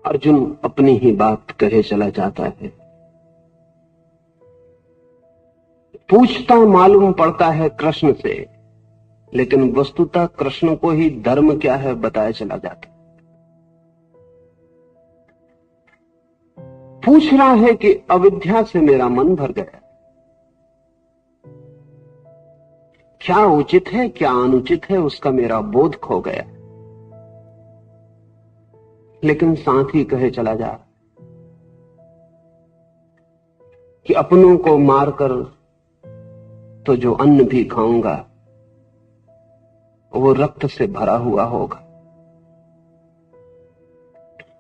अर्जुन अपनी ही बात कहे चला जाता है। पूछता मालूम पड़ता है कृष्ण से, लेकिन वस्तुतः कृष्ण को ही धर्म क्या है बताया चला जाता है। पूछ रहा है कि अविद्या से मेरा मन भर गया, क्या उचित है क्या अनुचित है उसका मेरा बोध खो गया। लेकिन साथ ही कहे चला जा रहा कि अपनों को मारकर तो जो अन्न भी खाऊंगा वो रक्त से भरा हुआ होगा।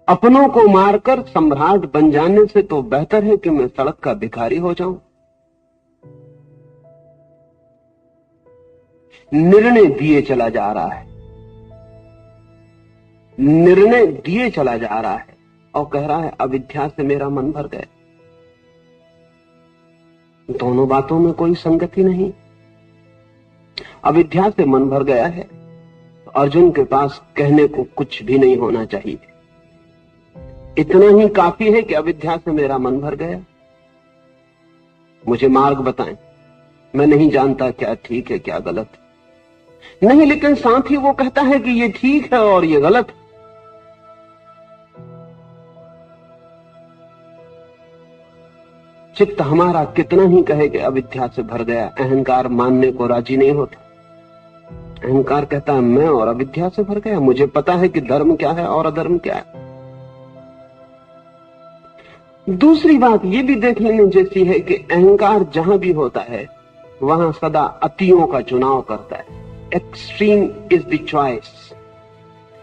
अपनों को मारकर सम्राट बन जाने से तो बेहतर है कि मैं सड़क का भिखारी हो जाऊं। निर्णय दिए चला जा रहा है, निर्णय दिए चला जा रहा है और कह रहा है अविद्या से मेरा मन भर गया। दोनों बातों में कोई संगति नहीं। अविद्या से मन भर गया है तो अर्जुन के पास कहने को कुछ भी नहीं होना चाहिए। इतना ही काफी है कि अविद्या से मेरा मन भर गया, मुझे मार्ग बताएं, मैं नहीं जानता क्या ठीक है क्या गलत है। नहीं, लेकिन साथ ही वो कहता है कि ये ठीक है और ये गलत है। चित्त हमारा कितना ही कहे कि अविद्या से भर गया, अहंकार मानने को राजी नहीं होता। अहंकार कहता है मैं और अविद्या से भर गया, मुझे पता है कि धर्म क्या है और अधर्म क्या है। दूसरी बात ये भी देख लेने जैसी है कि अहंकार जहां भी होता है वहां सदा अतियों का चुनाव करता है। Extreme is the choice.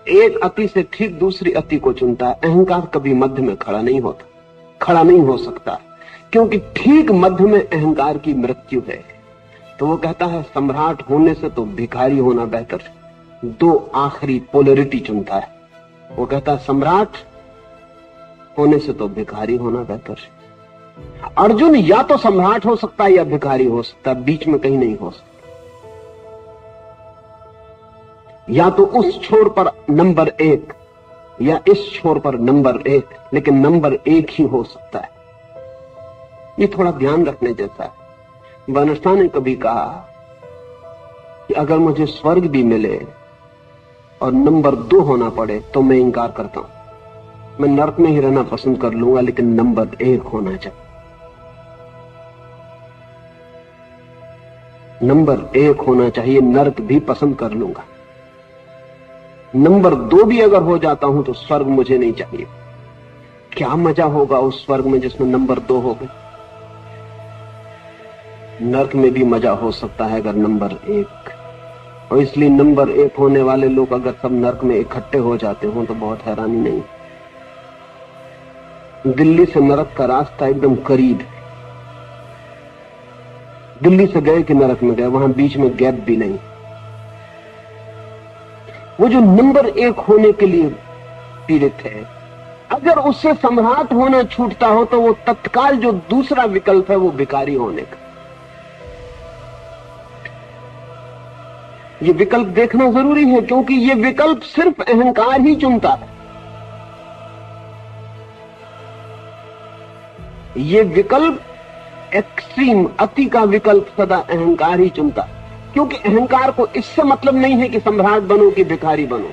एक अति से ठीक दूसरी अति को चुनता है। अहंकार कभी मध्य में खड़ा नहीं होता, खड़ा नहीं हो सकता, क्योंकि ठीक मध्य में अहंकार की मृत्यु है। तो वो कहता है सम्राट होने से तो भिखारी होना बेहतर। दो आखिरी पोलरिटी चुनता है। वो कहता है सम्राट होने से तो भिखारी होना बेहतर है। अर्जुन या तो सम्राट हो सकता है या भिखारी हो सकता है, बीच में कहीं नहीं हो सकता। या तो उस छोर पर नंबर 1 या इस छोर पर नंबर 1, लेकिन नंबर 1 ही हो सकता है। ये थोड़ा ध्यान रखने जैसा है। बनस्ता ने कभी कहा कि अगर मुझे स्वर्ग भी मिले और नंबर 2 होना पड़े तो मैं इंकार करता हूं। मैं नर्क में ही रहना पसंद कर लूंगा, लेकिन नंबर 1 होना चाहिए। नंबर 1 होना चाहिए, नर्क भी पसंद कर लूंगा। नंबर 2 भी अगर हो जाता हूं तो स्वर्ग मुझे नहीं चाहिए। क्या मजा होगा उस स्वर्ग में जिसमें नंबर 2 हो गए। नर्क में भी मजा हो सकता है अगर नंबर 1। और इसलिए नंबर 1 होने वाले लोग अगर सब नर्क में इकट्ठे हो जाते हो तो बहुत हैरानी नहीं। दिल्ली से नरक का रास्ता एकदम करीब है। दिल्ली से गए कि नरक में गए, वहां बीच में गैप भी नहीं। वो जो नंबर 1 होने के लिए पीड़ित है, अगर उससे सम्राट होना छूटता हो तो वो तत्काल जो दूसरा विकल्प है वो भिखारी होने का। ये विकल्प देखना जरूरी है, क्योंकि ये विकल्प सिर्फ अहंकार ही चुनता है। ये विकल्प एक्सट्रीम अति का विकल्प सदा अहंकार ही चुनता है, क्योंकि अहंकार को इससे मतलब नहीं है कि सम्राट बनो कि भिखारी बनो,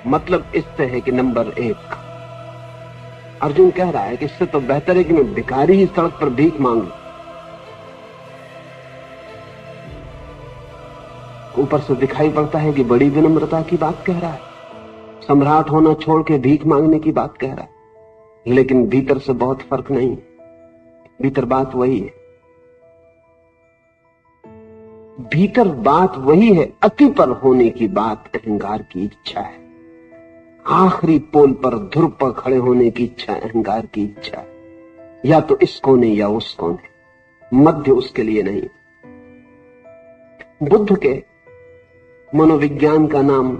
मतलब इससे है कि नंबर 1। अर्जुन कह रहा है कि इससे तो बेहतर है कि मैं भिखारी ही सड़क पर भीख मांगू। ऊपर से दिखाई पड़ता है कि बड़ी विनम्रता की बात कह रहा है, सम्राट होना छोड़ के भीख मांगने की बात कह रहा है, लेकिन भीतर से बहुत फर्क नहीं। भीतर बात वही है, भीतर बात वही है। अति पर होने की बात अहंकार की इच्छा है। आखिरी पोल पर ध्रुव पर खड़े होने की इच्छा अहंकार की इच्छा है, या तो इस कोने या उस कोने, मध्य उसके लिए नहीं। बुद्ध के मनोविज्ञान का नाम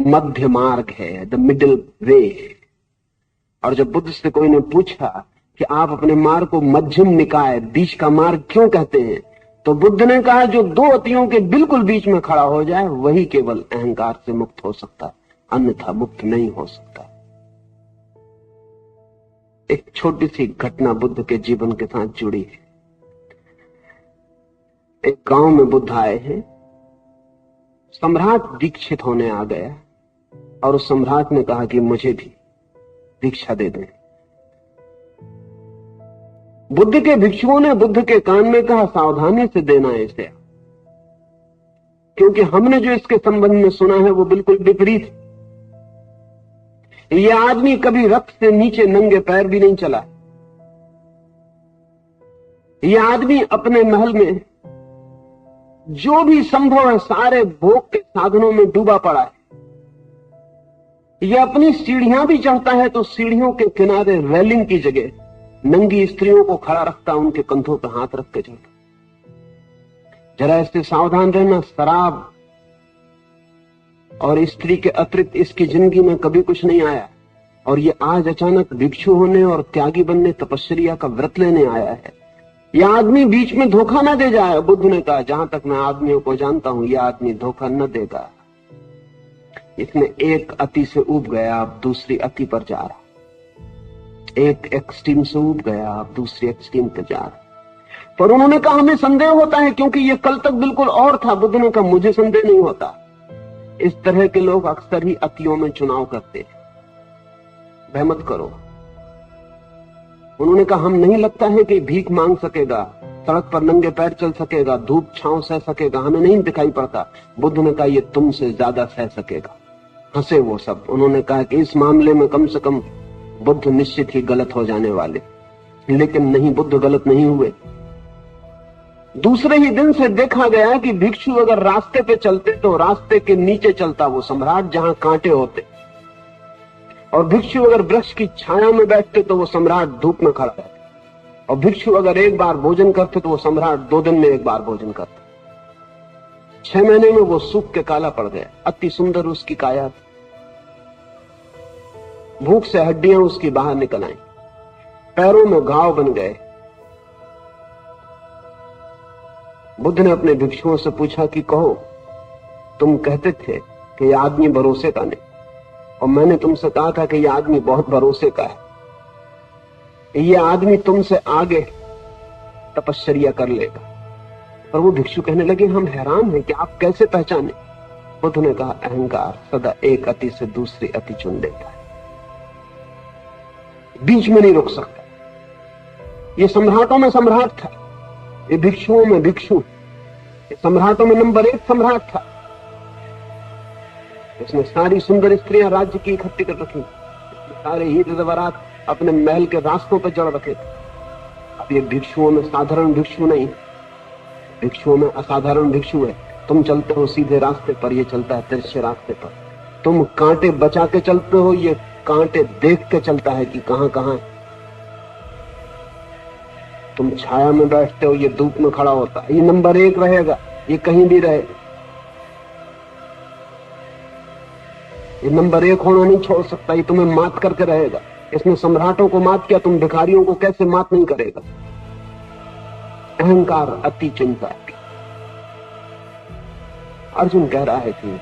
मध्य मार्ग है, द मिडिल वे। और जब बुद्ध से कोई ने पूछा कि आप अपने मार्ग को मध्यम निकाय, बीच का मार्ग क्यों कहते हैं, तो बुद्ध ने कहा जो 2 अतियों के बिल्कुल बीच में खड़ा हो जाए वही केवल अहंकार से मुक्त हो सकता है, अन्यथा मुक्त नहीं हो सकता। छोटी सी घटना बुद्ध के जीवन के साथ जुड़ी है। एक गांव में बुद्ध आए हैं, सम्राट दीक्षित होने आ गया और उस सम्राट ने कहा कि मुझे भी दीक्षा दे दें। बुद्ध के भिक्षुओं ने बुद्ध के कान में कहा, सावधानी से देना इसे, क्योंकि हमने जो इसके संबंध में सुना है वो बिल्कुल विपरीत। यह आदमी कभी रथ से नीचे नंगे पैर भी नहीं चला। यह आदमी अपने महल में जो भी संभव है सारे भोग के साधनों में डूबा पड़ा है। यह अपनी सीढ़ियां भी चढ़ता है तो सीढ़ियों के किनारे रेलिंग की जगह नंगी स्त्रियों को खड़ा रखता, उनके कंधों पर हाथ रख के चलता। जरा इससे सावधान रहना, शराब और स्त्री के अतिरिक्त इसकी जिंदगी में कभी कुछ नहीं आया और ये आज अचानक भिक्षु होने और त्यागी बनने, तपस्या का व्रत लेने आया है। यह आदमी बीच में धोखा न दे जाए। बुद्ध ने कहा, जहां तक मैं आदमियों को जानता हूं यह आदमी धोखा न देगा। इसने एक अति से ऊब गया, अब दूसरी अति पर जा रहा। एक एक्सट्रीम से ऊब गया, अब दूसरी एक्सट्रीम पर जा रहा। पर उन्होंने कहा, हमें संदेह होता है क्योंकि ये कल तक बिल्कुल और था। बुद्ध ने कहा, मुझे संदेह नहीं होता। इस तरह के लोग अक्सर ही अतियों में चुनाव करते हैं, भय मत करो। उन्होंने कहा, हम नहीं लगता है कि भीख मांग सकेगा, सड़क पर नंगे पैर चल सकेगा, धूप छांव सह सकेगा, हमें नहीं दिखाई पड़ता। बुद्ध ने कहा, ये तुमसे ज्यादा सह सकेगा। हंसे वो सब। उन्होंने कहा कि इस मामले में कम से कम बुद्ध निश्चित ही गलत हो जाने वाले। लेकिन नहीं, बुद्ध गलत नहीं हुए। दूसरे ही दिन से देखा गया कि भिक्षु अगर रास्ते पे चलते तो रास्ते के नीचे चलता वो सम्राट, जहां कांटे होते, और भिक्षु अगर वृक्ष की छाया में बैठते तो वो सम्राट धूप में खड़ा रहता, और भिक्षु अगर एक बार भोजन करते तो वो सम्राट 2 दिन में एक बार भोजन करता। 6 महीने में वो सूख के काला पड़ गया। अति सुंदर उसकी काया थी, भूख से हड्डियां उसकी बाहर निकल आई, पैरों में घाव बन गए। बुद्ध ने अपने भिक्षुओं से पूछा कि कहो, तुम कहते थे कि यह आदमी भरोसे का नहीं, और मैंने तुमसे कहा था कि यह आदमी बहुत भरोसे का है। यह आदमी तुमसे आगे तपस्या कर लेगा। पर वो भिक्षु कहने लगे, हम हैरान हैं कि आप कैसे पहचाने। बुद्ध ने कहा, अहंकार सदा एक अति से दूसरी अति चुन लेता है, बीच में नहीं रुक सकता। ये सम्राटों में सम्राट था, ये भिक्षुओं में भिक्षु, ये सम्राटों में नंबर 1 सम्राट था। इसने सारी सुंदर स्त्रियां राज्य की इकट्ठी कर रखी, सारे हीरे जवाहरात अपने महल के रास्तों पर जड़ रखे थे। अब ये भिक्षुओं में साधारण भिक्षु नहीं, भिक्षुओं में असाधारण भिक्षु है। तुम चलते हो सीधे रास्ते पर, ये चलता है तिरछे रास्ते पर। तुम कांटे बचा के चलते हो, ये कांटे देख के चलता है कि कहां कहां। तुम छाया में बैठते हो, ये धूप में खड़ा होता है। ये नंबर 1 रहेगा, ये कहीं भी रहे, ये नंबर 1 होना नहीं छोड़ सकता। ये तुम्हें मात करके रहेगा। इसने सम्राटों को मात किया, तुम भिखारियों को कैसे मात नहीं करेगा। अहंकार अति चिंता। अर्जुन कह रहा है कि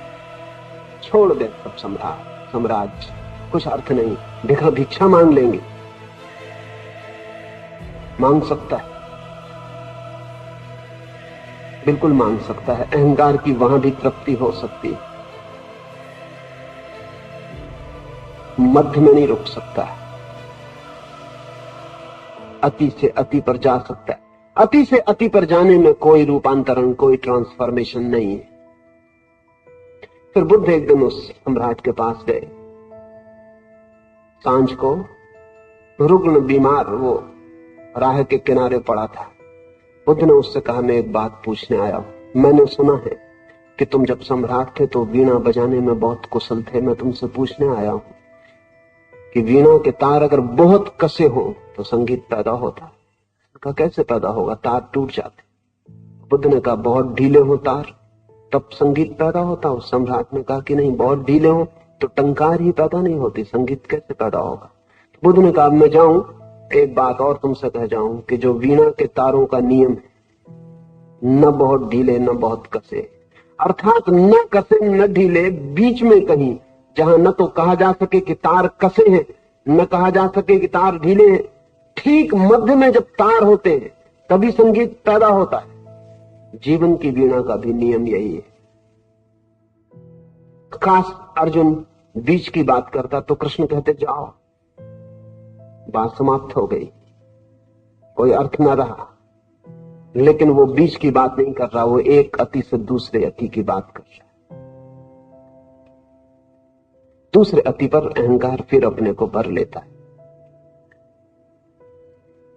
छोड़ दे सब साम्राज्य, कुछ अर्थ नहीं। भिक्षा मांग लेंगे, मांग सकता है, बिल्कुल मांग सकता है। अहंकार की वहां भी तृप्ति हो सकती है, मध्य में नहीं रुक सकता है। अति से अति पर जा सकता है। अति से अति पर जाने में कोई रूपांतरण, कोई ट्रांसफॉर्मेशन नहीं है। फिर बुद्ध एक दिन उस सम्राट के पास गए। सांझ को रुग्ण बीमार वो राह के किनारे पड़ा था। बुद्ध ने उससे कहा, मैं एक बात पूछने आया हूं। मैंने सुना है कि तुम जब सम्राट थे तो वीणा बजाने में बहुत कुशल थे। मैं तुमसे पूछने आया हूं कि वीणा के तार अगर बहुत कसे हो तो संगीत पैदा होता है। कहा, कैसे पैदा होगा, तार टूट जाते। बुद्ध ने कहा, बहुत ढीले हो तार तब संगीत पैदा होता। उस सम्राट ने कहा कि नहीं, बहुत ढीले हो तो टंकार ही पैदा नहीं होती, संगीत कैसे पैदा होगा। तो बुद्ध ने कहा, मैं जाऊं, एक बात और तुमसे कह जाऊं कि जो वीणा के तारों का नियम है, न बहुत ढीले न बहुत कसे, अर्थात न कसे न ढीले, बीच में कहीं, जहां न तो कहा जा सके कि तार कसे हैं, न कहा जा सके कि तार ढीले हैं, ठीक मध्य में जब तार होते हैं तभी संगीत पैदा होता है। जीवन की वीणा का भी नियम यही है। काश अर्जुन बीच की बात करता तो कृष्ण कहते जाओ, बात समाप्त हो गई, कोई अर्थ न रहा। लेकिन वो बीच की बात नहीं कर रहा, वो एक अति से दूसरे अति की बात कर रहा है। दूसरे अति पर अहंकार फिर अपने को भर लेता है।